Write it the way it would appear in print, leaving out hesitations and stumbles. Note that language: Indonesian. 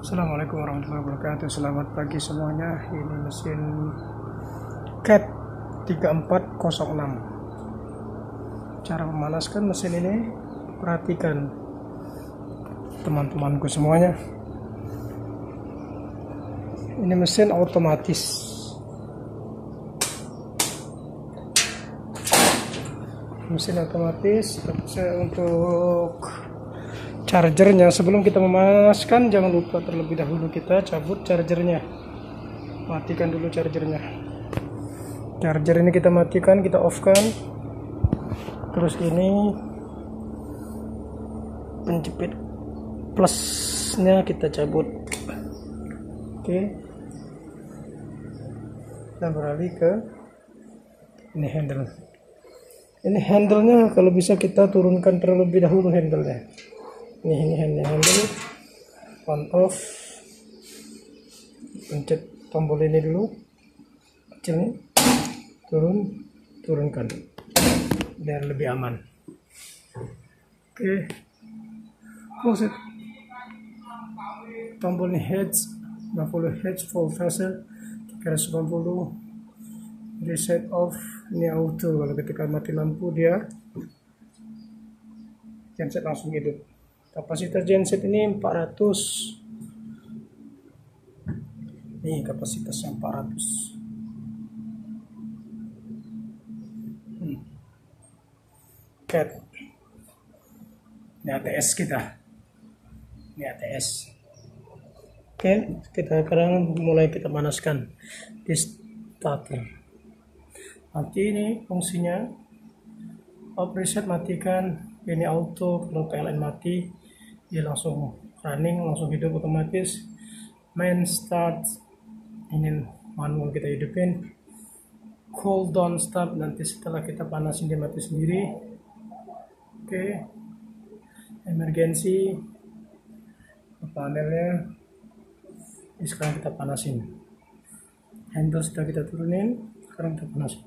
Assalamualaikum warahmatullahi wabarakatuh. Selamat pagi semuanya. Ini mesin CAT 3406. Cara memanaskan mesin ini, perhatikan teman-temanku semuanya. Ini mesin otomatis. Mesin otomatis. Untuk chargernya, sebelum kita memanaskan, jangan lupa terlebih dahulu kita cabut chargernya. Matikan dulu chargernya. Charger ini kita matikan, kita off kan. Terus ini penjepit plusnya kita cabut. Oke. Kita beralih ke ini handle. Ini handle-nya kalau bisa kita turunkan terlebih dahulu handle-nya. Ini handle on off, pencet tombol ini dulu, kecil nih, turunkan biar lebih aman. Oke, close it. Tombol ini heads 90 Hz full phaser, 390, reset off, ini auto. Kalau ketika mati lampu dia genset langsung hidup. Kapasitas genset ini 400. Ini kapasitasnya 400. CAT. Ini ATS kita. Ini ATS. Oke, kita sekarang mulai kita panaskan di starter. Nanti ini fungsinya off, reset, matikan. Ini auto. Kalau PLN mati, dia langsung running, langsung hidup otomatis. Main start, ini manual kita hidupin. Cool down stop, nanti setelah kita panasin dia mati sendiri. Oke. Emergency, panelnya ini sekarang kita panasin. Handle sudah kita turunin, sekarang kita panasin.